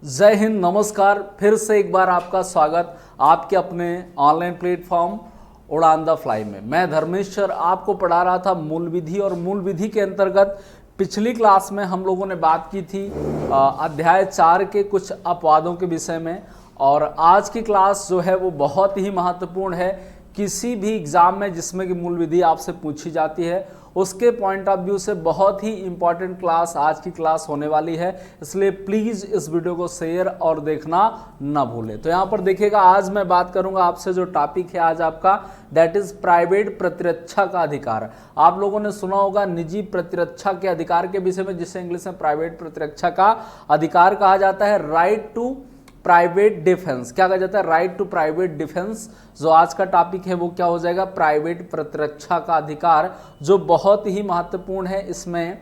जय हिंद, नमस्कार। फिर से एक बार आपका स्वागत आपके अपने ऑनलाइन प्लेटफॉर्म उड़ान द फ्लाई में। मैं धर्मेश्वर आपको पढ़ा रहा था मूल विधि, और मूल विधि के अंतर्गत पिछली क्लास में हम लोगों ने बात की थी अध्याय 4 के कुछ अपवादों के विषय में। और आज की क्लास जो है वो बहुत ही महत्वपूर्ण है। किसी भी एग्जाम में जिसमें कि मूल विधि आपसे पूछी जाती है उसके पॉइंट ऑफ व्यू से बहुत ही इंपॉर्टेंट क्लास आज की क्लास होने वाली है, इसलिए प्लीज इस वीडियो को शेयर और देखना ना भूलें। तो यहाँ पर देखिएगा, आज मैं बात करूंगा आपसे, जो टॉपिक है आज आपका दैट इज प्राइवेट प्रतिरक्षा का अधिकार। आप लोगों ने सुना होगा निजी प्रतिरक्षा के अधिकार के विषय में, जिसे इंग्लिश में प्राइवेट प्रतिरक्षा का अधिकार कहा जाता है। राइट टू प्राइवेट डिफेंस क्या कहा जाता है? Right to private defence. जो आज का टॉपिक है वो क्या हो जाएगा? प्राइवेट प्रतिरक्षा का अधिकार, जो बहुत ही महत्वपूर्ण है। इसमें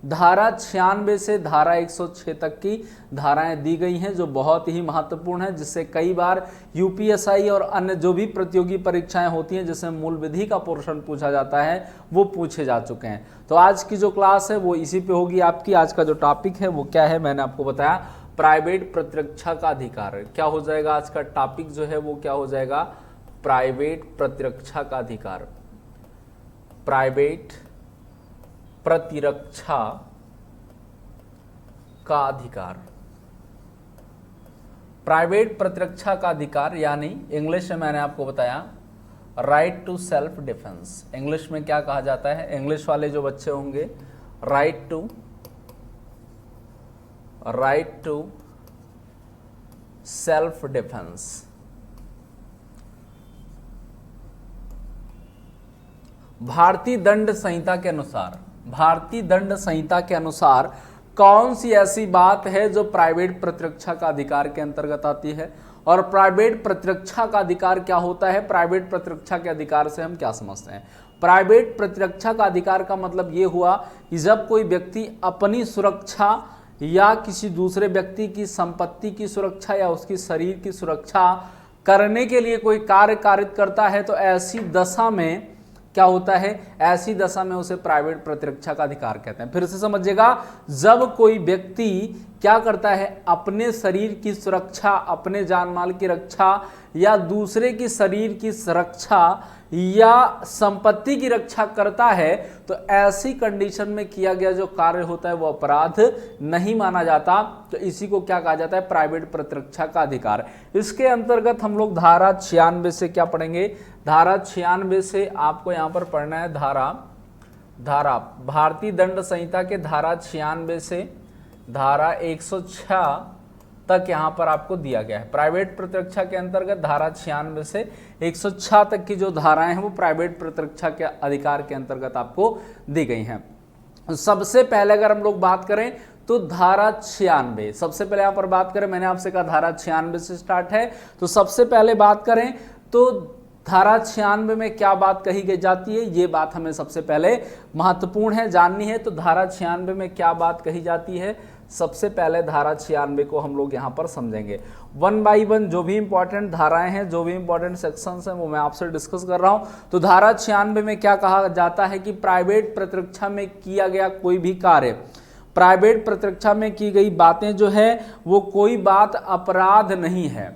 धारा 96 से धारा 106 तक की धाराएं दी गई हैं, जो बहुत ही महत्वपूर्ण है, जिससे कई बार यूपीएसआई और अन्य जो भी प्रतियोगी परीक्षाएं होती हैं जिसमें मूल विधि का पोर्शन पूछा जाता है वो पूछे जा चुके हैं। तो आज की जो क्लास है वो इसी पे होगी आपकी। आज का जो टॉपिक है वो क्या है, मैंने आपको बताया, प्राइवेट प्रतिरक्षा का अधिकार। क्या हो जाएगा आज का टॉपिक जो है वो क्या हो जाएगा? प्राइवेट प्रतिरक्षा का अधिकार। प्राइवेट प्रतिरक्षा का अधिकार। प्राइवेट प्रतिरक्षा का अधिकार यानी इंग्लिश में मैंने आपको बताया right to self defence. English में क्या कहा जाता है? इंग्लिश वाले जो बच्चे होंगे, राइट टू सेल्फ डिफेंस। भारतीय दंड संहिता के अनुसार कौन सी ऐसी बात है जो प्राइवेट प्रतिरक्षा का अधिकार के अंतर्गत आती है? और प्राइवेट प्रतिरक्षा का अधिकार क्या होता है? प्राइवेट प्रतिरक्षा के अधिकार से हम क्या समझते हैं? प्राइवेट प्रतिरक्षा का अधिकार का मतलब ये हुआ कि जब कोई व्यक्ति अपनी सुरक्षा या किसी दूसरे व्यक्ति की संपत्ति की सुरक्षा या उसकी शरीर की सुरक्षा करने के लिए कोई कार्य कारित करता है, तो ऐसी दशा में क्या होता है? ऐसी दशा में उसे प्राइवेट प्रतिरक्षा का अधिकार कहते हैं। फिर से समझिएगा, जब कोई व्यक्ति क्या करता है, अपने शरीर की सुरक्षा, अपने जान माल की रक्षा या दूसरे की शरीर की सुरक्षा या संपत्ति की रक्षा करता है, तो ऐसी कंडीशन में किया गया जो कार्य होता है वो अपराध नहीं माना जाता। तो इसी को क्या कहा जाता है? प्राइवेट प्रतिरक्षा का अधिकार। इसके अंतर्गत हम लोग धारा 96 से क्या पढ़ेंगे? धारा 96 से आपको यहां पर पढ़ना है धारा भारतीय दंड संहिता के धारा 96 से धारा 106 तक यहां पर आपको दिया गया है। प्राइवेट प्रतिरक्षा के अंतर्गत धारा 96 से 106 तक की जो धाराएं हैं वो प्राइवेट प्रतिरक्षा के अधिकार के अंतर्गत आपको दी गई हैं। सबसे पहले अगर हम लोग बात करें तो धारा 96, सबसे पहले यहां पर बात करें, मैंने आपसे कहा धारा 96 से स्टार्ट है, तो सबसे पहले बात करें तो धारा 96 में क्या बात कही गई जाती है, ये बात हमें सबसे पहले महत्वपूर्ण है जाननी है। तो धारा 96 में क्या बात कही जाती है, सबसे पहले धारा 96 को हम लोग यहाँ पर समझेंगे। वन बाई वन जो भी इंपॉर्टेंट धाराएं हैं, जो भी इंपॉर्टेंट सेक्शंस हैं वो मैं आपसे डिस्कस कर रहा हूँ। तो धारा 96 में क्या कहा जाता है कि प्राइवेट प्रतिरक्षा में किया गया कोई भी कार्य, प्राइवेट प्रतिरक्षा में की गई बातें जो है वो कोई बात अपराध नहीं है।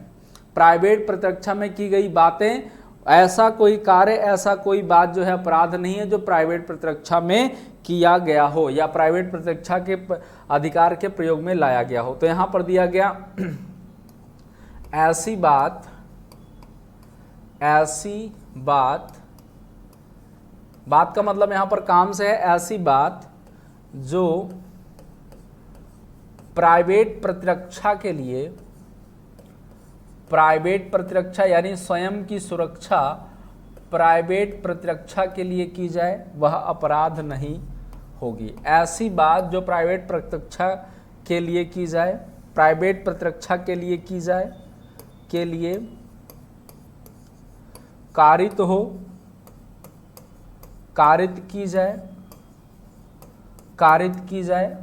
प्राइवेट प्रतिरक्षा में की गई बातें, ऐसा कोई कार्य, ऐसा कोई बात जो है अपराध नहीं है जो प्राइवेट प्रतिरक्षा में किया गया हो या प्राइवेट प्रतिरक्षा के अधिकार के प्रयोग में लाया गया हो। तो यहां पर दिया गया ऐसी बात का मतलब यहां पर काम से है, ऐसी बात जो प्राइवेट प्रतिरक्षा के लिए, प्राइवेट प्रतिरक्षा यानी स्वयं की सुरक्षा प्राइवेट प्रतिरक्षा के लिए की जाए वह अपराध नहीं होगी। ऐसी बात जो प्राइवेट प्रतिरक्षा के लिए की जाए, प्राइवेट प्रतिरक्षा के लिए की जाए, के लिए कारित हो, कारित की जाए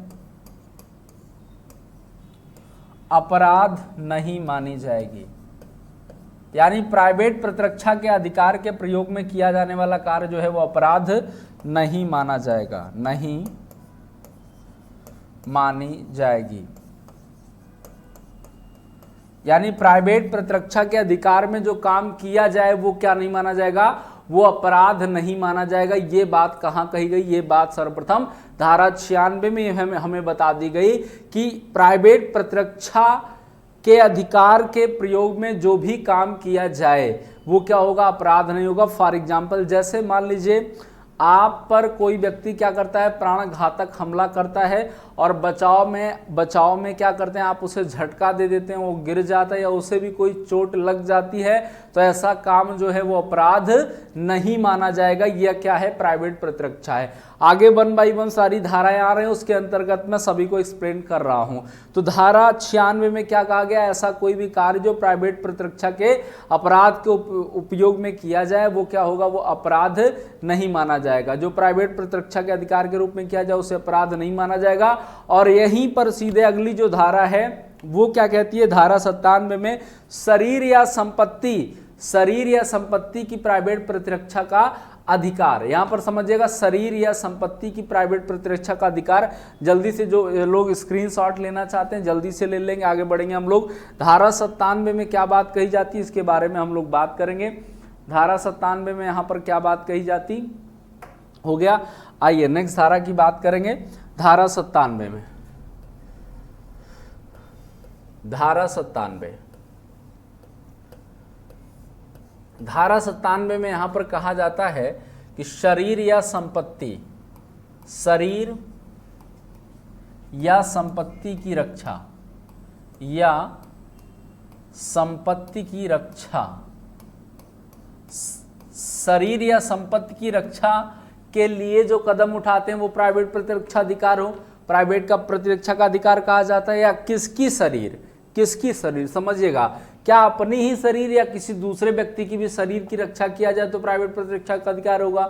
अपराध नहीं मानी जाएगी। यानी प्राइवेट प्रतिरक्षा के अधिकार के प्रयोग में किया जाने वाला कार्य जो है वो अपराध नहीं माना जाएगा, नहीं मानी जाएगी। यानी प्राइवेट प्रतिरक्षा के अधिकार में जो काम किया जाए वो क्या नहीं माना जाएगा, वो अपराध नहीं माना जाएगा। ये बात कहाँ कही गई, ये बात सर्वप्रथम धारा 96 में हमें बता दी गई कि प्राइवेट प्रतिरक्षा के अधिकार के प्रयोग में जो भी काम किया जाए वो क्या होगा, अपराध नहीं होगा। फॉर एग्जाम्पल, जैसे मान लीजिए आप पर कोई व्यक्ति क्या करता है, प्राण घातक हमला करता है और बचाव में क्या करते हैं, आप उसे झटका दे देते हैं, वो गिर जाता है या उसे भी कोई चोट लग जाती है, तो ऐसा काम जो है वो अपराध नहीं माना जाएगा। यह क्या है, प्राइवेट प्रतिरक्षा है। आगे 1 बाई 1 सारी धाराएं आ रहे हैं, उसके अंतर्गत मैं सभी को एक्सप्लेन कर रहा हूं। तो धारा 96 में क्या कहा गया, ऐसा कोई भी कार्य जो प्राइवेट प्रतिरक्षा के अपराध के उपयोग में किया जाए वो क्या होगा, वो अपराध नहीं माना जाएगा। जो प्राइवेट प्रतिरक्षा के अधिकार के रूप में किया जाए उसे अपराध नहीं माना जाएगा। और यहीं पर सीधे अगली जो धारा है वो क्या कहती है, धारा 97 में शरीर या संपत्ति की प्राइवेट प्रतिरक्षा का अधिकार। यहां पर समझिएगा, शरीर या संपत्ति की प्राइवेट प्रतिरक्षा का अधिकार। जल्दी से जो लोग स्क्रीनशॉट लेना चाहते हैं जल्दी से ले लेंगे, आगे बढ़ेंगे हम लोग। धारा 97 में क्या बात कही जाती है इसके बारे में हम लोग बात करेंगे। धारा 97 में यहां पर क्या बात कही जाती, हो गया। आइए नेक्स्ट धारा की बात करेंगे। धारा 97 में, धारा 97 में यहां पर कहा जाता है कि शरीर या संपत्ति की रक्षा शरीर या संपत्ति की रक्षा के लिए जो कदम उठाते हैं वो प्राइवेट प्रतिरक्षा अधिकार हो। प्राइवेट का प्रतिरक्षा का अधिकार कहा जाता है। या किसकी शरीर समझिएगा, क्या अपनी ही शरीर या किसी दूसरे व्यक्ति की भी शरीर की रक्षा किया जाए तो प्राइवेट प्रतिरक्षा का अधिकार होगा।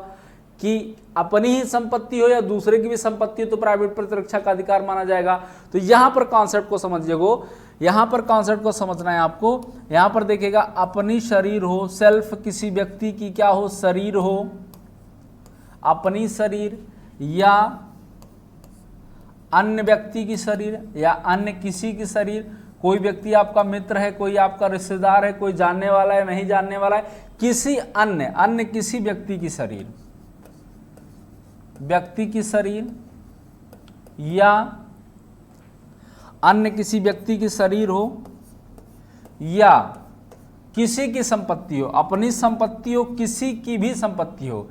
कि अपनी ही संपत्ति हो या दूसरे की भी संपत्ति हो तो प्राइवेट प्रतिरक्षा का अधिकार माना जाएगा। तो यहां पर कॉन्सेप्ट को समझिएगा, यहां पर कॉन्सेप्ट को समझना है आपको। यहां पर देखिएगा, अपनी शरीर हो, सेल्फ किसी व्यक्ति की क्या हो, शरीर हो, अपनी शरीर या अन्य व्यक्ति की शरीर या अन्य किसी की शरीर। कोई व्यक्ति आपका मित्र है, कोई आपका रिश्तेदार है, कोई जानने वाला है, नहीं जानने वाला है, किसी अन्य किसी व्यक्ति की शरीर या अन्य किसी व्यक्ति की शरीर हो या किसी की संपत्ति हो, अपनी संपत्ति हो, किसी की भी संपत्ति हो,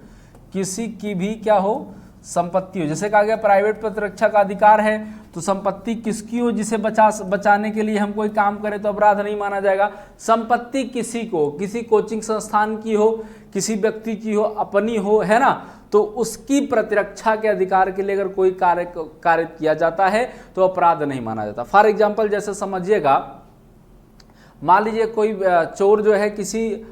किसी की भी क्या हो, संपत्ति हो। जैसे कहा गया प्राइवेट प्रतिरक्षा का अधिकार है तो संपत्ति किसकी हो, जिसे बचाने के लिए हम कोई काम करें तो अपराध नहीं माना जाएगा। संपत्ति किसी को, किसी कोचिंग संस्थान की हो, किसी व्यक्ति की हो, अपनी हो, है ना, तो उसकी प्रतिरक्षा के अधिकार के लिए अगर कोई कार्य किया जाता है तो अपराध नहीं माना जाता। फॉर एग्जाम्पल, जैसे समझिएगा, मान लीजिए कोई चोर जो है किसी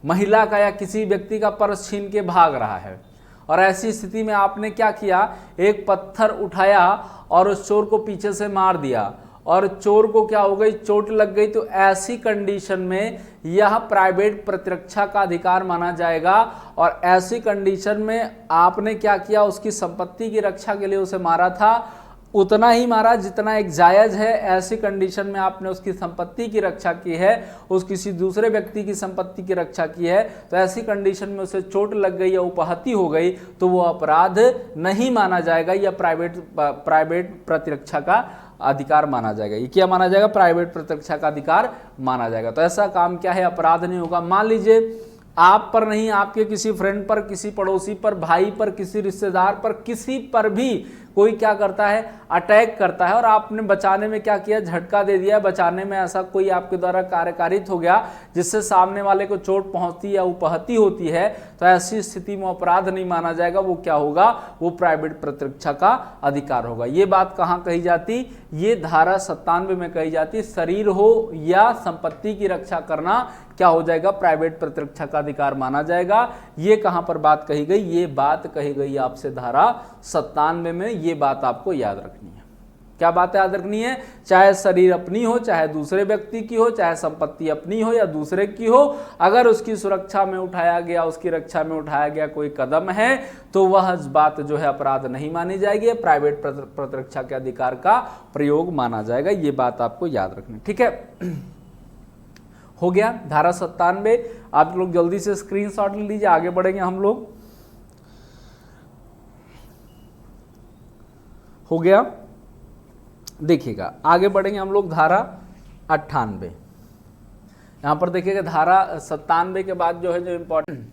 महिला का या किसी व्यक्ति का पर्स छीन के भाग रहा है और ऐसी स्थिति में आपने क्या किया, एक पत्थर उठाया और उस चोर को पीछे से मार दिया और चोर को क्या हो गई, चोट लग गई। तो ऐसी कंडीशन में यह प्राइवेट प्रतिरक्षा का अधिकार माना जाएगा। और ऐसी कंडीशन में आपने क्या किया, उसकी संपत्ति की रक्षा के लिए उसे मारा था, उतना ही मारा जितना एक जायज है। ऐसी कंडीशन में आपने उसकी संपत्ति की रक्षा की है, उस किसी दूसरे व्यक्ति की संपत्ति की रक्षा की है, तो ऐसी कंडीशन में उसे चोट लग गई या उपहति हो गई तो वो अपराध नहीं माना जाएगा, या प्राइवेट प्रतिरक्षा का अधिकार माना जाएगा। ये क्या माना जाएगा, प्राइवेट प्रतिरक्षा का अधिकार माना जाएगा। तो ऐसा काम क्या है, अपराध नहीं होगा। मान लीजिए आप पर नहीं, आपके किसी फ्रेंड पर, किसी पड़ोसी पर, भाई पर, किसी रिश्तेदार पर, किसी पर भी कोई क्या करता है, अटैक करता है और आपने बचाने में क्या किया, झटका दे दिया। बचाने में ऐसा कोई आपके द्वारा कार्य कारित हो गया जिससे सामने वाले को चोट पहुंचती है या उपहति होती है, तो ऐसी स्थिति में अपराध नहीं माना जाएगा। वो क्या होगा, वो प्राइवेट प्रतिरक्षा का अधिकार होगा। ये बात कहाँ कही जाती, ये धारा 97 में कही जाती। शरीर हो या संपत्ति की रक्षा करना क्या हो जाएगा, प्राइवेट प्रतिरक्षा का अधिकार माना जाएगा। ये कहां पर बात कही गई, ये बात कही गई आपसे धारा 97 में। ये बात आपको याद रखनी है। क्या बात याद रखनी है, चाहे शरीर अपनी हो, चाहे दूसरे व्यक्ति की हो, चाहे संपत्ति अपनी हो या दूसरे की हो, अगर उसकी सुरक्षा में उठाया गया, उसकी रक्षा में उठाया गया कोई कदम है तो वह बात जो है अपराध नहीं मानी जाएगी, प्राइवेट प्रतिरक्षा के अधिकार का प्रयोग माना जाएगा। ये बात आपको याद रखनी, ठीक है। हो गया। धारा 97 आप लोग जल्दी से स्क्रीनशॉट ले लीजिए, आगे बढ़ेंगे हम लोग। हो गया, देखिएगा आगे बढ़ेंगे हम लोग। धारा 98 यहां पर देखिएगा, धारा 97 के बाद जो है जो इंपॉर्टेंट,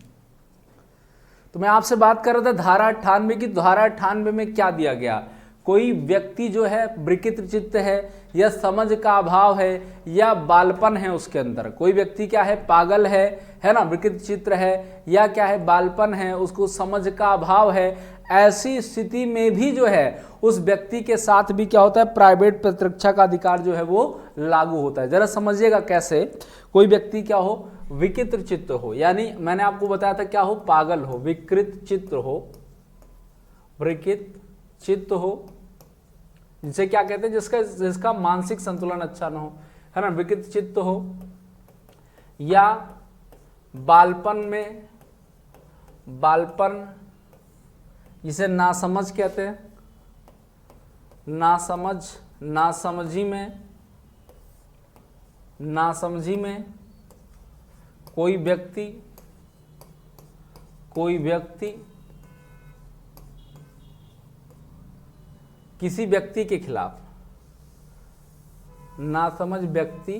तो मैं आपसे बात कर रहा था धारा 98 की। धारा 98 में क्या दिया गया, कोई व्यक्ति जो है विकृत चित्त है या समझ का अभाव है या बालपन है उसके अंदर, कोई व्यक्ति क्या है पागल है ना, विकृत चित्त है या क्या है बालपन है, उसको समझ का अभाव है, ऐसी स्थिति में भी जो है उस व्यक्ति के साथ भी क्या होता है, प्राइवेट प्रतिरक्षा का अधिकार जो है वो लागू होता है। जरा समझिएगा कैसे। कोई व्यक्ति क्या हो, विकृत चित्त हो, यानी मैंने आपको बताया था क्या हो, पागल हो, विकृत चित्त हो, विकृत चित्त हो, जिसे क्या कहते हैं, जिसका मानसिक संतुलन अच्छा ना हो, है ना, विकृत चित्त हो, या बालपन जिसे नासमझ कहते हैं, नासमझी में कोई व्यक्ति किसी व्यक्ति के खिलाफ, नासमझ व्यक्ति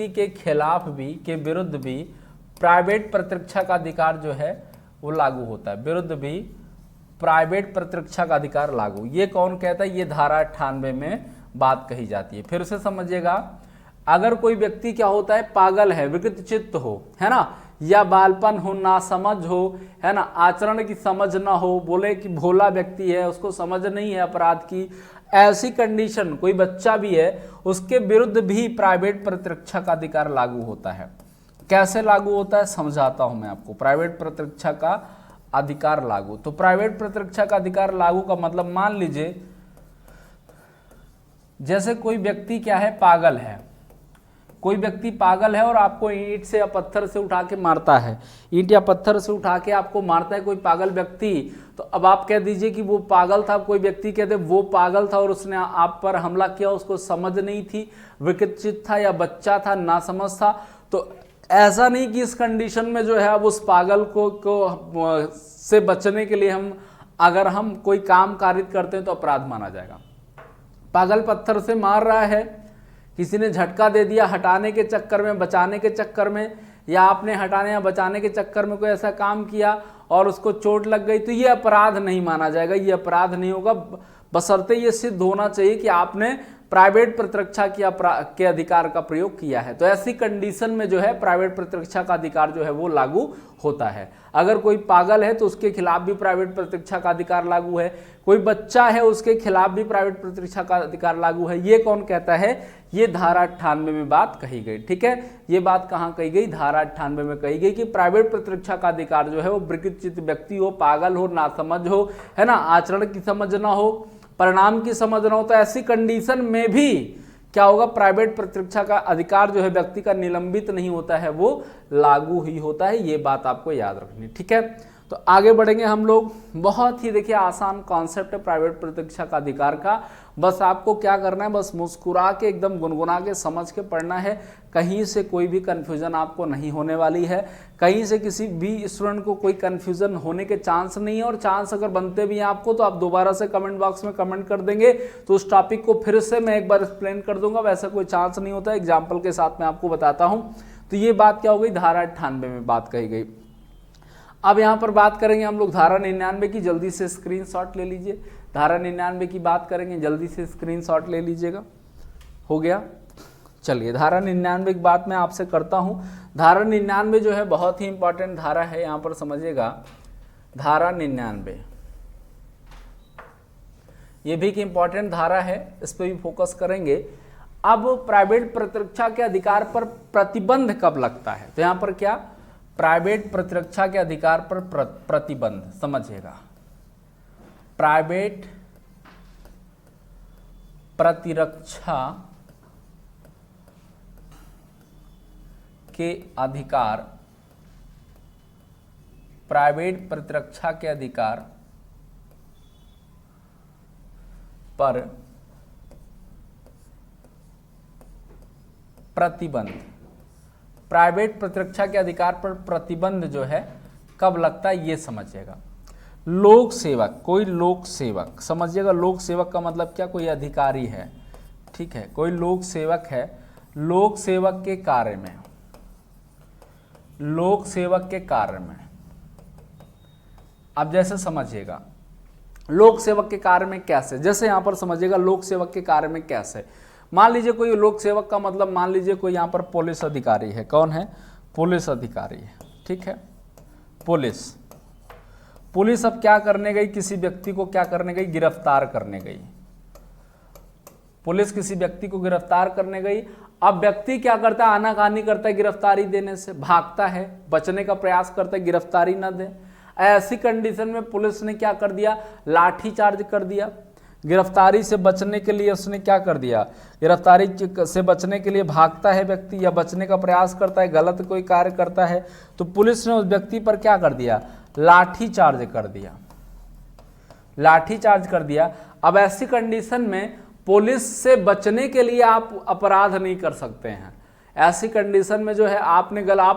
के खिलाफ भी के विरुद्ध भी प्राइवेट प्रतिरक्षा का अधिकार जो है वो लागू होता है। विरुद्ध भी प्राइवेट प्रतिरक्षा का अधिकार लागू, ये कौन कहता है, ये धारा 98 में बात कही जाती है। फिर से समझिएगा, अगर कोई व्यक्ति क्या होता है, पागल है, विकृत चित्त हो, है ना, या बालपन हो, नासमझ हो, है ना, आचरण की समझ ना हो, बोले कि भोला व्यक्ति है, उसको समझ नहीं है अपराध की, ऐसी कंडीशन, कोई बच्चा भी है, उसके विरुद्ध भी प्राइवेट प्रतिरक्षा का अधिकार लागू होता है। कैसे लागू होता है समझाता हूं मैं आपको। प्राइवेट प्रतिरक्षा का अधिकार लागू, तो प्राइवेट प्रतिरक्षा का अधिकार लागू का मतलब, मान लीजिए जैसे कोई व्यक्ति क्या है, पागल है, कोई व्यक्ति पागल है और आपको ईंट से या पत्थर से उठा के मारता है, ईंट या पत्थर से उठा के आपको मारता है कोई पागल व्यक्ति, तो अब आप कह दीजिए कि वो पागल था, कोई व्यक्ति कहते वो पागल था और उसने आप पर हमला किया, उसको समझ नहीं थी, विकृत था या बच्चा था, नासमझ था। तो ऐसा नहीं कि इस कंडीशन में जो है अब उस पागल को से बचने के लिए अगर हम कोई काम कारित करते हैं तो अपराध माना जाएगा। पागल पत्थर से मार रहा है, किसी ने झटका दे दिया हटाने के चक्कर में, बचाने के चक्कर में, या आपने हटाने या बचाने के चक्कर में कोई ऐसा काम किया और उसको चोट लग गई, तो ये अपराध नहीं माना जाएगा, ये अपराध नहीं होगा, बशर्ते ये सिद्ध होना चाहिए कि आपने प्राइवेट प्रतिरक्षा के अधिकार का प्रयोग किया है। तो ऐसी कंडीशन में जो है प्राइवेट प्रतिरक्षा का अधिकार जो है वो लागू होता है। अगर कोई पागल है तो उसके खिलाफ भी प्राइवेट प्रतिरक्षा का अधिकार लागू है, कोई बच्चा है उसके खिलाफ भी प्राइवेट प्रतिरक्षा का अधिकार लागू है। ये कौन कहता है, ये धारा 98 में बात कही गई। ठीक है, ये बात कहाँ कही गई, धारा 98 में कही गई कि प्राइवेट प्रतिरक्षा का अधिकार जो है वो विकृत चित्त व्यक्ति हो, पागल हो, नासमझ हो, है ना, आचरण की समझ ना हो, परिणाम की समझ ना हो, तो ऐसी कंडीशन में भी क्या होगा, प्राइवेट प्रतिरक्षा का अधिकार जो है व्यक्ति का निलंबित नहीं होता है, वो लागू ही होता है। ये बात आपको याद रखनी। ठीक है, तो आगे बढ़ेंगे हम लोग। बहुत ही देखिए आसान कॉन्सेप्ट है प्राइवेट प्रतिरक्षा का अधिकार का, बस आपको क्या करना है, बस मुस्कुरा के एकदम गुनगुना के समझ के पढ़ना है। कहीं से कोई भी कन्फ्यूजन आपको नहीं होने वाली है, कहीं से किसी भी स्टूडेंट को कोई कन्फ्यूजन होने के चांस नहीं है, और चांस अगर बनते भी हैं आपको तो आप दोबारा से कमेंट बॉक्स में कमेंट कर देंगे तो उस टॉपिक को फिर से मैं एक बार एक्सप्लेन कर दूंगा, वैसा कोई चांस नहीं होता। एग्जाम्पल के साथ मैं आपको बताता हूँ। तो ये बात क्या हो गई, धारा 98 में बात कही गई। अब यहाँ पर बात करेंगे हम लोग धारा 99 की, जल्दी से स्क्रीनशॉट ले लीजिए। धारा 99 की बात करेंगे, जल्दी से स्क्रीनशॉट ले लीजिएगा। हो गया, चलिए धारा 99 की बात मैं आपसे करता हूँ। धारा 99 जो है बहुत ही इंपॉर्टेंट धारा है, यहाँ पर समझिएगा। धारा 99 ये भी एक इंपॉर्टेंट धारा है, इस पर भी फोकस करेंगे। अब प्राइवेट प्रतिरक्षा के अधिकार पर प्रतिबंध कब लगता है, तो यहाँ पर क्या, प्राइवेट प्रतिरक्षा के अधिकार पर प्रतिबंध, समझिएगा। प्राइवेट प्रतिरक्षा के अधिकार, प्राइवेट प्रतिरक्षा के अधिकार पर प्रतिबंध, प्राइवेट प्रतिरक्षा के अधिकार पर प्रतिबंध जो है कब लगता है ये समझिएगा। लोक सेवक, कोई लोक सेवक, समझिएगा लोक सेवक का मतलब क्या, कोई अधिकारी है, ठीक है, कोई लोक सेवक है, लोक सेवक के कार्य में, लोक सेवक के कार्य में, अब जैसे समझिएगा लोक सेवक के कार्य में कैसे, जैसे यहां पर समझिएगा लोक सेवक के कार्य में कैसे, मान लीजिए कोई लोक सेवक का मतलब मान लीजिए कोई यहां पर पुलिस अधिकारी है, कौन है, पुलिस अधिकारी है, ठीक है, पुलिस अब क्या करने गई, किसी व्यक्ति को क्या करने गई, गिरफ्तार करने गई, पुलिस किसी व्यक्ति को गिरफ्तार करने गई। अब व्यक्ति क्या करता है, आनाकानी करता है गिरफ्तारी देने से, भागता है, बचने का प्रयास करता है, गिरफ्तारी न दे। ऐसी कंडीशन में पुलिस ने क्या कर दिया, लाठी चार्ज कर दिया। गिरफ्तारी से बचने के लिए उसने क्या कर दिया, गिरफ्तारी से बचने के लिए भागता है व्यक्ति या बचने का प्रयास करता है, गलत कोई कार्य करता है, तो पुलिस ने उस व्यक्ति पर क्या कर दिया, लाठी चार्ज कर दिया, लाठी चार्ज कर दिया। अब ऐसी कंडीशन में पुलिस से बचने के लिए आप अपराध नहीं कर सकते हैं। ऐसी कंडीशन में जो है आप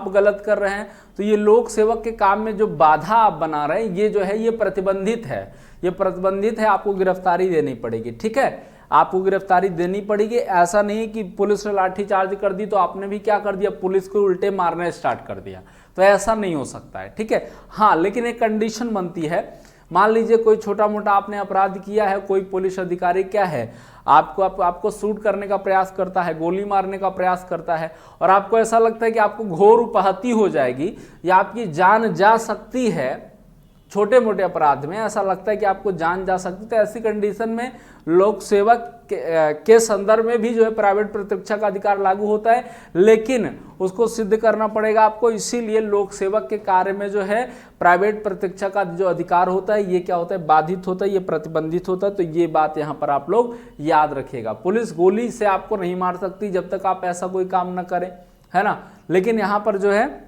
गलत कर रहे हैं, तो ये लोक सेवक के काम में जो बाधा आप बना रहे हैं ये जो है ये प्रतिबंधित है, ये प्रतिबंधित है, आपको गिरफ्तारी देनी पड़ेगी, ठीक है, आपको गिरफ्तारी देनी पड़ेगी। ऐसा नहीं कि पुलिस ने लाठी चार्ज कर दी तो आपने भी क्या कर दिया, पुलिस को उल्टे मारने स्टार्ट कर दिया, तो ऐसा नहीं हो सकता है, ठीक है। हाँ, लेकिन एक कंडीशन बनती है, मान लीजिए कोई छोटा मोटा आपने अपराध किया है, कोई पुलिस अधिकारी क्या है, आपको शूट करने का प्रयास करता है, गोली मारने का प्रयास करता है, और आपको ऐसा लगता है कि आपको घोर उपहति हो जाएगी या आपकी जान जा सकती है, छोटे मोटे अपराध में ऐसा लगता है कि आपको जान जा सकती है, तो ऐसी कंडीशन में लोक सेवक के संदर्भ में भी जो है प्राइवेट प्रतिरक्षा का अधिकार लागू होता है, लेकिन उसको सिद्ध करना पड़ेगा आपको। इसीलिए लोक सेवक के कार्य में जो है प्राइवेट प्रतिरक्षा का जो अधिकार होता है ये क्या होता है, बाधित होता है, ये प्रतिबंधित होता है। तो ये बात यहाँ पर आप लोग याद रखिएगा। पुलिस गोली से आपको नहीं मार सकती जब तक आप ऐसा कोई काम न करें, है ना, लेकिन यहाँ पर जो है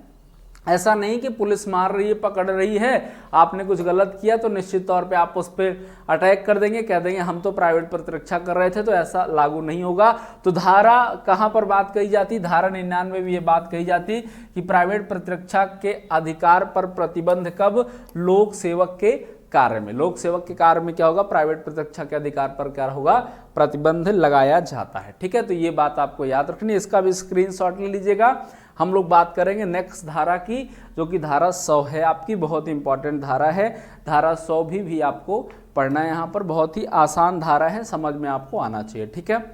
ऐसा नहीं कि पुलिस मार रही है, पकड़ रही है, आपने कुछ गलत किया तो निश्चित तौर पे आप उस पर अटैक कर देंगे, कह देंगे हम तो प्राइवेट प्रतिरक्षा कर रहे थे, तो ऐसा लागू नहीं होगा। तो धारा कहां पर बात कही जाती, धारा 99 में ये बात कही जाती कि प्राइवेट प्रतिरक्षा के अधिकार पर प्रतिबंध कब, लोक सेवक के कार्य में, लोक सेवक के कार्य में क्या होगा, प्राइवेट प्रतिरक्षा के अधिकार पर क्या होगा, प्रतिबंध लगाया जाता है, ठीक है। तो ये बात आपको याद रखनी है, इसका भी स्क्रीनशॉट ले लीजिएगा। हम लोग बात करेंगे नेक्स्ट धारा की, जो कि धारा 100 है, आपकी बहुत इंपॉर्टेंट धारा है। धारा 100 भी आपको पढ़ना है, यहाँ पर बहुत ही आसान धारा है, समझ में आपको आना चाहिए, ठीक है,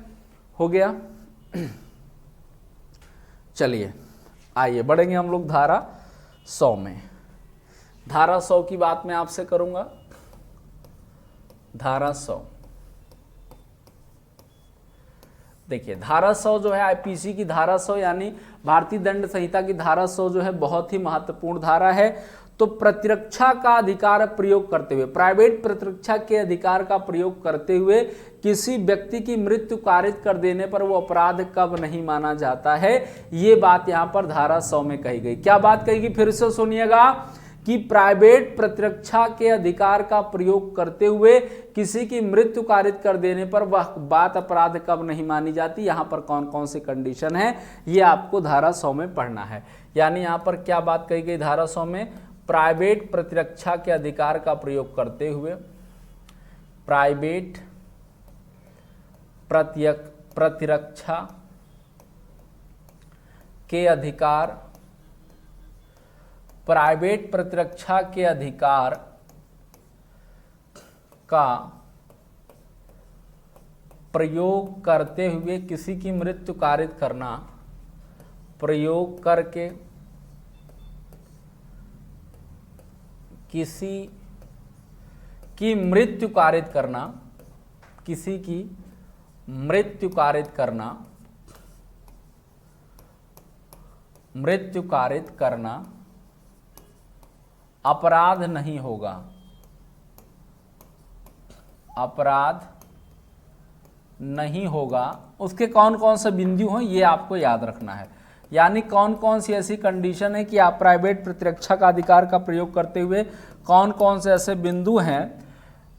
हो गया। चलिए आइए बढ़ेंगे हम लोग धारा 100 में। धारा 100 की बात मैं आपसे करूंगा। धारा 100, देखिए धारा 100 जो है आईपीसी की धारा 100 यानी भारतीय दंड संहिता की धारा 100 जो है बहुत ही महत्वपूर्ण धारा है। तो प्रतिरक्षा का अधिकार प्रयोग करते हुए, प्राइवेट प्रतिरक्षा के अधिकार का प्रयोग करते हुए किसी व्यक्ति की मृत्यु कारित कर देने पर वो अपराध कब नहीं माना जाता है, ये बात यहाँ पर धारा 100 में कही गई। क्या बात कही, फिर से सुनिएगा कि प्राइवेट प्रतिरक्षा के अधिकार का प्रयोग करते हुए किसी की मृत्यु कारित कर देने पर वह बात अपराध कब नहीं मानी जाती, यहां पर कौन कौन सी कंडीशन है ये आपको धारा 100 में पढ़ना है। यानी यहां पर क्या बात कही गई धारा 100 में, प्राइवेट प्रतिरक्षा के अधिकार का प्रयोग करते हुए, प्राइवेट प्रतिरक्षा के अधिकार, प्राइवेट प्रतिरक्षा के अधिकार का प्रयोग करते हुए किसी की मृत्यु कारित करना, प्रयोग करके किसी की मृत्यु कारित करना, किसी की मृत्यु कारित करना, मृत्यु कारित करना अपराध नहीं होगा, अपराध नहीं होगा। उसके कौन कौन से बिंदु हैं ये आपको याद रखना है। यानी कौन कौन सी ऐसी कंडीशन है कि आप प्राइवेट प्रतिरक्षा का अधिकार का प्रयोग करते हुए कौन कौन से ऐसे बिंदु हैं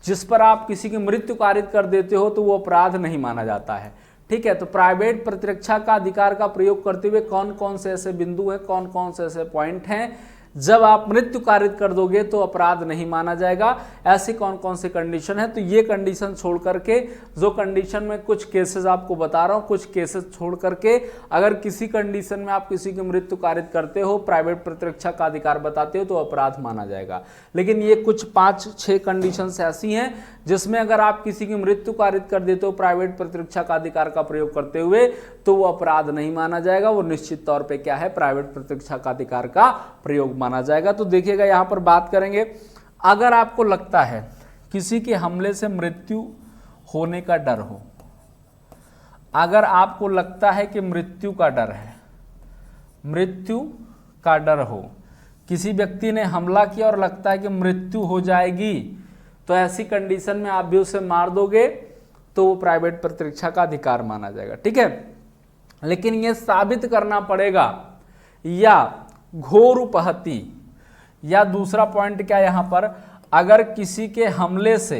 जिस पर आप किसी की मृत्यु कारित कर देते हो तो वो अपराध नहीं माना जाता है। ठीक है, तो प्राइवेट प्रतिरक्षा का अधिकार का प्रयोग करते हुए कौन कौन से ऐसे बिंदु हैं, कौन कौन से ऐसे पॉइंट हैं जब आप मृत्यु कारित कर दोगे तो अपराध नहीं माना जाएगा, ऐसी कौन कौन सी कंडीशन है। तो ये कंडीशन छोड़ करके, जो कंडीशन में कुछ केसेस आपको बता रहा हूं, कुछ केसेस छोड़ करके अगर किसी कंडीशन में आप किसी की मृत्यु कारित करते हो, प्राइवेट प्रतिरक्षा का अधिकार बताते हो तो अपराध माना जाएगा। लेकिन ये कुछ 5-6 कंडीशंस ऐसी हैं जिसमें अगर आप किसी की मृत्यु कारित कर देते हो प्राइवेट प्रतिरक्षा का अधिकार का प्रयोग करते हुए तो वो अपराध नहीं माना जाएगा, वो निश्चित तौर पे क्या है, प्राइवेट प्रतिरक्षा का अधिकार का प्रयोग माना जाएगा। तो देखिएगा यहां पर बात करेंगे, अगर आपको लगता है किसी के हमले से मृत्यु होने का डर हो, अगर आपको लगता है कि मृत्यु का डर है, मृत्यु का डर हो, किसी व्यक्ति ने हमला किया और लगता है कि मृत्यु हो जाएगी, तो ऐसी कंडीशन में आप भी उसे मार दोगे तो वो प्राइवेट प्रतिरक्षा का अधिकार माना जाएगा। ठीक है, लेकिन ये साबित करना पड़ेगा या घोर उपहति, या दूसरा पॉइंट क्या यहां पर, अगर किसी के हमले से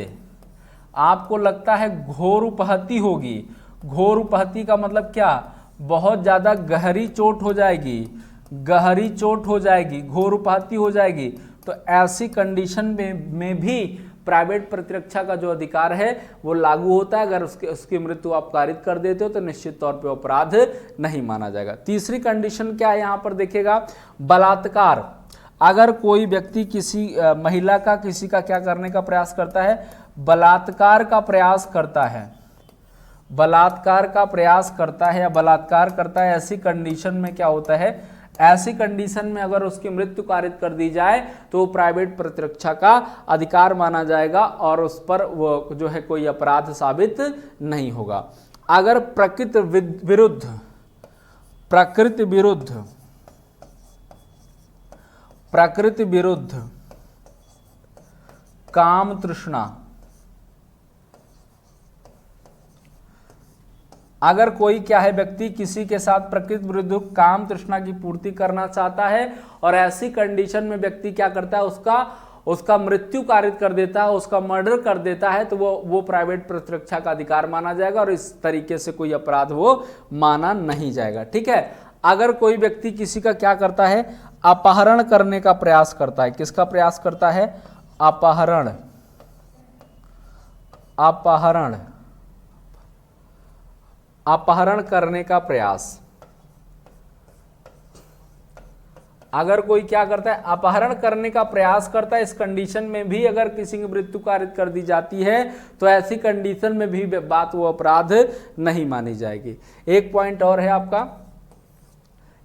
आपको लगता है घोर उपहति होगी, घोर उपहति का मतलब क्या, बहुत ज्यादा गहरी चोट हो जाएगी, गहरी चोट हो जाएगी, घोर उपहति हो जाएगी, तो ऐसी कंडीशन में भी प्राइवेट प्रतिरक्षा का जो अधिकार है वो लागू होता है। अगर उसकी मृत्यु आप कारित कर देते हो तो निश्चित तौर पे अपराध नहीं माना जाएगा। तीसरी कंडीशन क्या है यहां पर देखिएगा, बलात्कार। अगर कोई व्यक्ति किसी महिला का किसी का क्या करने का प्रयास करता है, बलात्कार का प्रयास करता है, बलात्कार का प्रयास करता है या बलात्कार करता है, ऐसी कंडीशन में क्या होता है, ऐसी कंडीशन में अगर उसकी मृत्यु कारित कर दी जाए तो प्राइवेट प्रतिरक्षा का अधिकार माना जाएगा और उस पर वो जो है कोई अपराध साबित नहीं होगा। अगर प्रकृति विरुद्ध काम तृष्णा, अगर कोई क्या है व्यक्ति किसी के साथ प्रकृति विरुद्ध काम तृष्णा की पूर्ति करना चाहता है और ऐसी कंडीशन में व्यक्ति क्या करता है, उसका मृत्यु कारित कर देता है, उसका मर्डर कर देता है, तो वो प्राइवेट प्रतिरक्षा का अधिकार माना जाएगा और इस तरीके से कोई अपराध वो माना नहीं जाएगा। ठीक है, अगर कोई व्यक्ति किसी का क्या करता है, अपहरण करने का प्रयास करता है, किसका प्रयास करता है, अपहरण, अपहरण, अपहरण करने का प्रयास, अगर कोई क्या करता है, अपहरण करने का प्रयास करता है, इस कंडीशन में भी अगर किसी की मृत्यु कारित कर दी जाती है तो ऐसी कंडीशन में भी बात वो अपराध नहीं मानी जाएगी। एक पॉइंट और है आपका,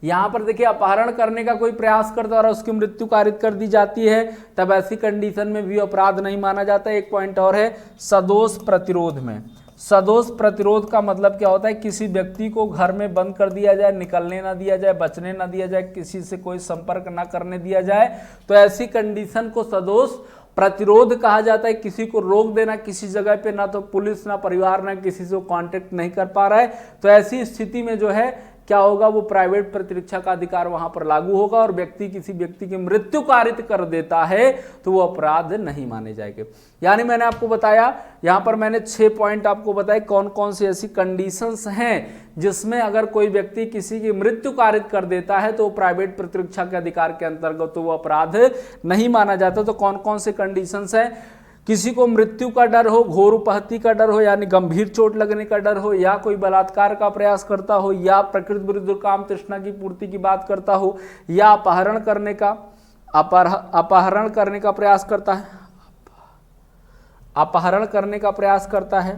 यहां पर देखिए, अपहरण करने का कोई प्रयास करता है और उसकी मृत्यु कारित कर दी जाती है, तब ऐसी कंडीशन में भी अपराध नहीं माना जाता। एक पॉइंट और है, सदोष प्रतिरोध में, सदोष प्रतिरोध का मतलब क्या होता है, किसी व्यक्ति को घर में बंद कर दिया जाए, निकलने ना दिया जाए, बचने ना दिया जाए, किसी से कोई संपर्क ना करने दिया जाए, तो ऐसी कंडीशन को सदोष प्रतिरोध कहा जाता है। किसी को रोक देना किसी जगह पे, ना तो पुलिस ना परिवार ना किसी से कांटेक्ट नहीं कर पा रहा है, तो ऐसी स्थिति में जो है क्या होगा, वो प्राइवेट प्रतिरक्षा का अधिकार वहां पर लागू होगा और व्यक्ति किसी व्यक्ति की मृत्यु कारित कर देता है तो वो अपराध नहीं माने जाएंगे। यानी मैंने आपको बताया, यहां पर मैंने 6 पॉइंट आपको बताए कौन कौन सी ऐसी कंडीशंस हैं जिसमें अगर कोई व्यक्ति किसी की मृत्यु कारित कर देता है तो प्राइवेट प्रतिरक्षा के अधिकार के अंतर्गत तो वो अपराध नहीं माना जाता। तो कौन कौन से कंडीशंस हैं, किसी को मृत्यु का डर हो, घोर उपहति का डर हो यानी गंभीर चोट लगने का डर हो, या कोई बलात्कार का प्रयास करता हो, या प्रकृति विरुद्ध काम तृष्णा की पूर्ति की बात करता हो, या अपहरण करने का प्रयास करता है, अपहरण करने का प्रयास करता है,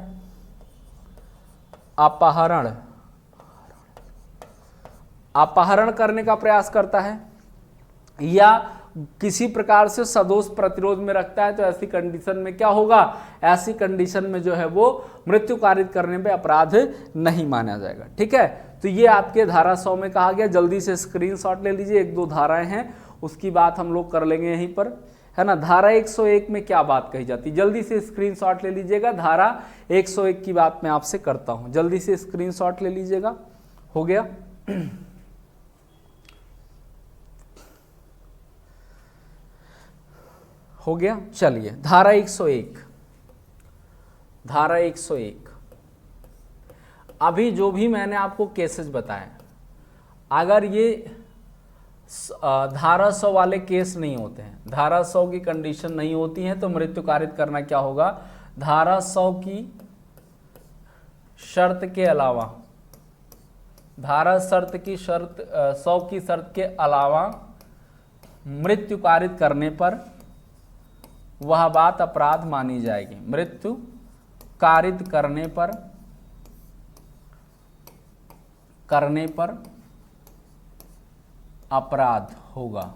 अपहरण करने का प्रयास करता है, या किसी प्रकार से सदोष प्रतिरोध में रखता है, तो ऐसी कंडीशन में क्या होगा, ऐसी कंडीशन में जो है वो मृत्यु कारित करने पे अपराध नहीं माना जाएगा। ठीक है, तो ये आपके धारा 100 में कहा गया। जल्दी से स्क्रीनशॉट ले लीजिए, 1-2 धाराएं हैं उसकी बात हम लोग कर लेंगे यहीं पर, है ना। धारा 101 में क्या बात कही जाती है, जल्दी से स्क्रीनशॉट ले लीजिएगा। धारा 101 की बात मैं आपसे करता हूं, जल्दी से स्क्रीनशॉट ले लीजिएगा। हो गया, हो गया, चलिए धारा 101। धारा 101, अभी जो भी मैंने आपको केसेस बताए, अगर ये धारा 100 वाले केस नहीं होते हैं, धारा 100 की कंडीशन नहीं होती है, तो मृत्यु कारित करना क्या होगा, धारा 100 की शर्त के अलावा, धारा 100 की शर्त के अलावा मृत्यु कारित करने पर वह बात अपराध मानी जाएगी। मृत्यु कारित करने पर अपराध होगा।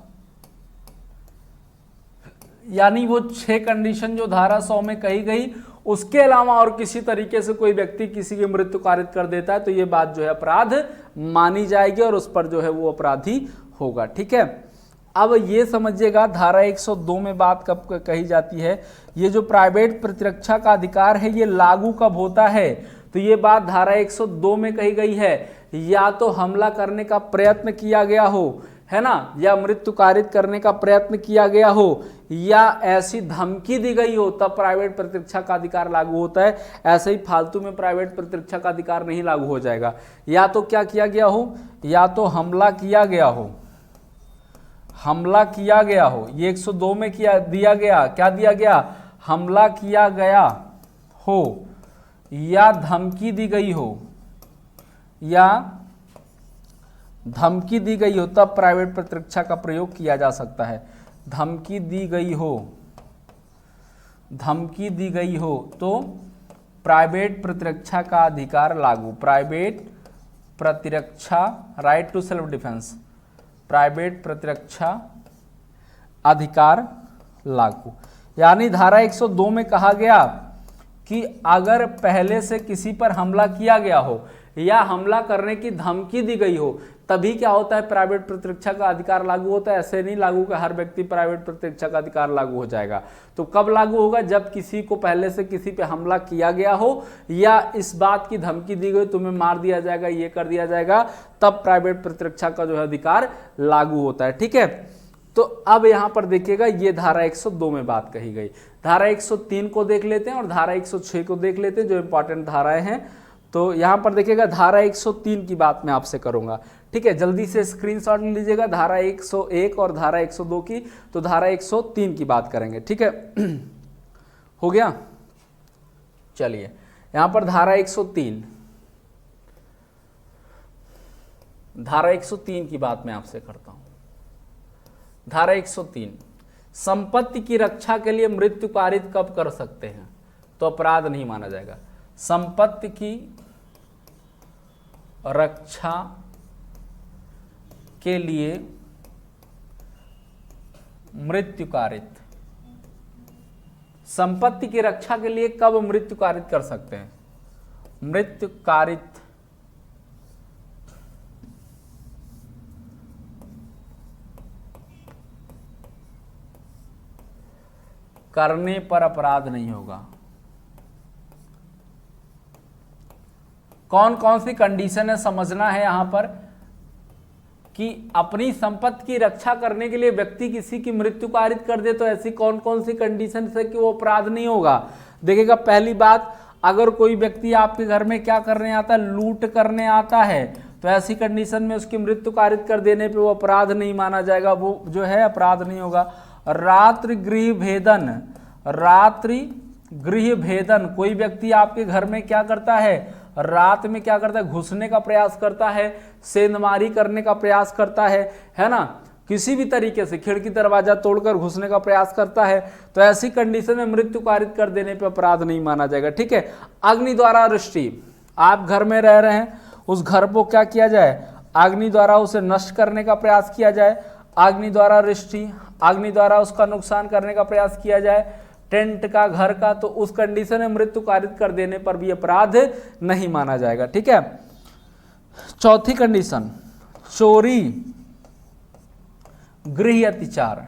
यानी वो 6 कंडीशन जो धारा 100 में कही गई, उसके अलावा और किसी तरीके से कोई व्यक्ति किसी की मृत्यु कारित कर देता है तो ये बात जो है अपराध मानी जाएगी और उस पर जो है वो अपराधी होगा। ठीक है, अब ये समझिएगा धारा 102 में बात कब कही जाती है, ये जो प्राइवेट प्रतिरक्षा का अधिकार है ये लागू कब होता है, तो ये बात धारा 102 में कही गई है, या तो हमला करने का प्रयत्न किया गया हो, है ना, या मृत्यु कारित करने का प्रयत्न किया गया हो, या ऐसी धमकी दी गई हो, तब प्राइवेट प्रतिरक्षा का अधिकार लागू होता है। ऐसे ही फालतू में प्राइवेट प्रतिरक्षा का अधिकार नहीं लागू हो जाएगा। या तो क्या किया गया हो, या तो हमला किया गया हो, हमला किया गया हो, ये 102 में दिया गया, क्या दिया गया, हमला किया गया हो, या धमकी दी गई हो, या धमकी दी गई हो, तब प्राइवेट प्रतिरक्षा का प्रयोग किया जा सकता है। धमकी दी गई हो, धमकी दी गई हो तो प्राइवेट प्रतिरक्षा का अधिकार लागू। प्राइवेट प्रतिरक्षा, right to self defence, private प्रतिरक्षा अधिकार लागू। यानी धारा 102 में कहा गया कि अगर पहले से किसी पर हमला किया गया हो या हमला करने की धमकी दी गई हो, तभी क्या होता है, प्राइवेट प्रतिरक्षा का अधिकार लागू होता है। ऐसे नहीं लागू कि हर व्यक्ति प्राइवेट प्रतिरक्षा का अधिकार लागू हो जाएगा। तो कब लागू होगा, जब किसी को पहले से किसी पे हमला किया गया हो या इस बात की धमकी दी गई तुम्हें मार दिया जाएगा, ये कर दिया जाएगा, तब प्राइवेट प्रतिरक्षा का जो है अधिकार लागू होता है। ठीक है, तो अब यहां पर देखिएगा ये धारा 102 में बात कही गई। धारा 103 को देख लेते हैं और धारा 106 को देख लेते हैं, जो इंपॉर्टेंट धाराएं हैं। तो यहां पर देखिएगा धारा 103 की बात मैं आपसे करूंगा। ठीक है, जल्दी से स्क्रीनशॉट ले लीजिएगा धारा 101 और धारा 102 की। तो धारा 103 की बात करेंगे। ठीक है, हो गया। चलिए यहां पर धारा 103, धारा 103 की बात मैं आपसे करता हूं। धारा 103, संपत्ति की रक्षा के लिए मृत्यु कारित कब कर सकते हैं, तो अपराध नहीं माना जाएगा। संपत्ति की रक्षा के लिए मृत्यु कारित, संपत्ति की रक्षा के लिए कब मृत्यु कारित कर सकते हैं, मृत्यु कारित करने पर अपराध नहीं होगा। कौन कौन सी कंडीशन है समझना है यहां पर, कि अपनी संपत्ति की रक्षा करने के लिए व्यक्ति किसी की मृत्यु कारित कर दे, तो ऐसी कौन कौन सी कंडीशन है कि वो अपराध नहीं होगा। देखिएगा, पहली बात, अगर कोई व्यक्ति आपके घर में क्या करने आता है, लूट करने आता है, तो ऐसी कंडीशन में उसकी मृत्यु कारित कर देने पे वो अपराध नहीं माना जाएगा, वो जो है अपराध नहीं होगा। रात्रि गृह भेदन, रात्रि गृह भेदन, कोई व्यक्ति आपके घर में क्या करता है, रात में क्या करता है, घुसने का प्रयास करता है, सेंधमारी करने का प्रयास करता है ना, किसी भी तरीके से खिड़की दरवाजा तोड़कर घुसने का प्रयास करता है, तो ऐसी कंडीशन में मृत्यु कारित कर देने पे अपराध नहीं माना जाएगा। ठीक है, अग्नि द्वारा अरुष्टि, आप घर में रह रहे हैं, उस घर को क्या किया जाए, अग्नि द्वारा उसे नष्ट करने का प्रयास किया जाए, अग्नि द्वारा अरुष्टि, अग्नि द्वारा उसका नुकसान करने का प्रयास किया जाए, टेंट का, घर का, तो उस कंडीशन में मृत्यु कारित कर देने पर भी अपराध नहीं माना जाएगा। ठीक है, चौथी कंडीशन, चोरी, गृह अतिचार,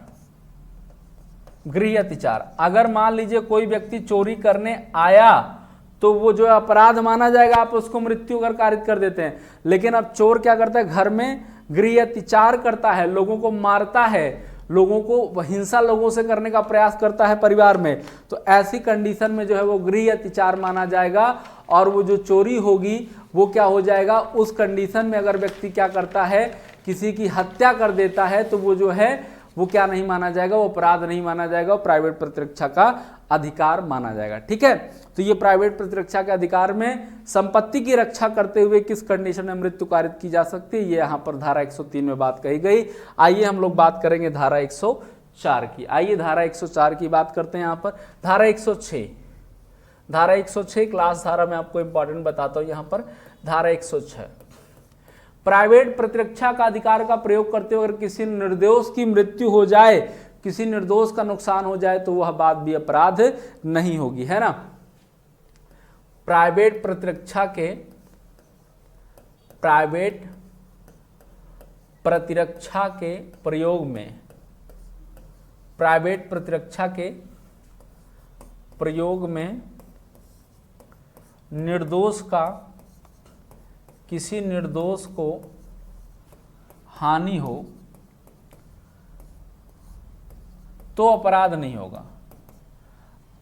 गृह अतिचार, अगर मान लीजिए कोई व्यक्ति चोरी करने आया तो वो जो अपराध माना जाएगा, आप उसको मृत्यु कर कारित कर देते हैं। लेकिन अब चोर क्या करता है, घर में गृह अतिचार करता है, लोगों को मारता है, लोगों को हिंसा लोगों से करने का प्रयास करता है परिवार में, तो ऐसी कंडीशन में जो है वो गृह अत्याचार माना जाएगा। और वो जो चोरी होगी वो क्या हो जाएगा, उस कंडीशन में अगर व्यक्ति क्या करता है, किसी की हत्या कर देता है, तो वो जो है वो क्या नहीं माना जाएगा, वो अपराध नहीं माना जाएगा, वो प्राइवेट प्रतिरक्षा का अधिकार माना जाएगा। ठीक है, तो ये प्राइवेट प्रतिरक्षा के अधिकार में संपत्ति की रक्षा करते हुए किस कंडीशन में मृत्यु कारित की जा सकती है, ये यहाँ पर धारा 103 में बात कही गई। आइए हम लोग बात करेंगे धारा 104 की। आइए धारा 104 की बात करते हैं। यहाँ पर धारा 106, धारा 106 क्लास धारा में आपको इंपॉर्टेंट बताता हूँ। यहाँ पर धारा 106, प्राइवेट प्रतिरक्षा का अधिकार का प्रयोग करते हुए अगर किसी निर्दोष की मृत्यु हो जाए, किसी निर्दोष का नुकसान हो जाए, तो वह बात भी अपराध नहीं होगी, है ना। प्राइवेट प्रतिरक्षा के प्रयोग में, प्राइवेट प्रतिरक्षा के प्रयोग में निर्दोष का, किसी निर्दोष को हानि हो तो अपराध नहीं होगा,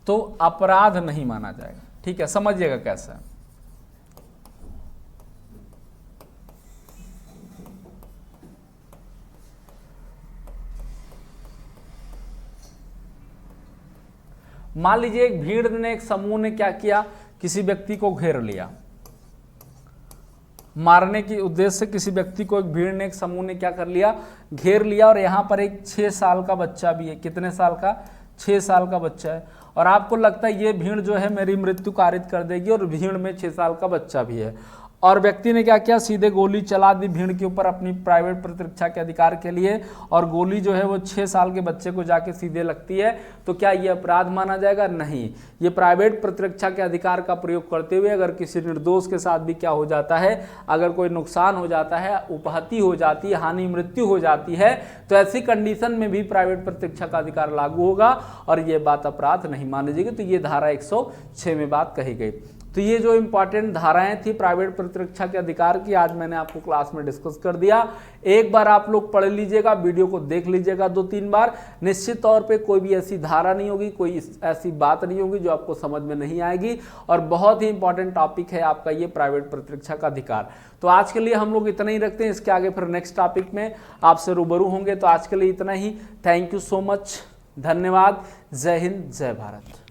तो अपराध नहीं माना जाएगा। ठीक है, समझिएगा कैसे। मान लीजिए एक भीड़ ने, एक समूह ने क्या किया, किसी व्यक्ति को घेर लिया, मारने के उद्देश्य से किसी व्यक्ति को एक भीड़ ने, एक समूह ने क्या कर लिया, घेर लिया। और यहाँ पर एक 6 साल का बच्चा भी है। कितने साल का, 6 साल का बच्चा है। और आपको लगता है ये भीड़ जो है मेरी मृत्यु कारित कर देगी, और भीड़ में 6 साल का बच्चा भी है। और व्यक्ति ने क्या किया, सीधे गोली चला दी भीड़ के ऊपर अपनी प्राइवेट प्रतिरक्षा के अधिकार के लिए, और गोली जो है वो 6 साल के बच्चे को जाके सीधे लगती है। तो क्या ये अपराध माना जाएगा? नहीं। ये प्राइवेट प्रतिरक्षा के अधिकार का प्रयोग करते हुए अगर किसी निर्दोष के साथ भी क्या हो जाता है, अगर कोई नुकसान हो जाता है, उपहति हो जाती है, हानि मृत्यु हो जाती है, तो ऐसी कंडीशन में भी प्राइवेट प्रतिरक्षा का अधिकार लागू होगा और ये बात अपराध नहीं मानी जाएगी। तो ये धारा 106 में बात कही गई। तो ये जो इंपॉर्टेंट धाराएं थी प्राइवेट प्रतिरक्षा के अधिकार की, आज मैंने आपको क्लास में डिस्कस कर दिया। एक बार आप लोग पढ़ लीजिएगा, वीडियो को देख लीजिएगा 2-3 बार। निश्चित तौर पे कोई भी ऐसी धारा नहीं होगी, कोई ऐसी बात नहीं होगी जो आपको समझ में नहीं आएगी। और बहुत ही इंपॉर्टेंट टॉपिक है आपका ये प्राइवेट प्रतिरक्षा का अधिकार। तो आज के लिए हम लोग इतना ही रखते हैं। इसके आगे फिर नेक्स्ट टॉपिक में आपसे रूबरू होंगे। तो आज के लिए इतना ही। थैंक यू सो मच, धन्यवाद। जय हिंद, जय भारत।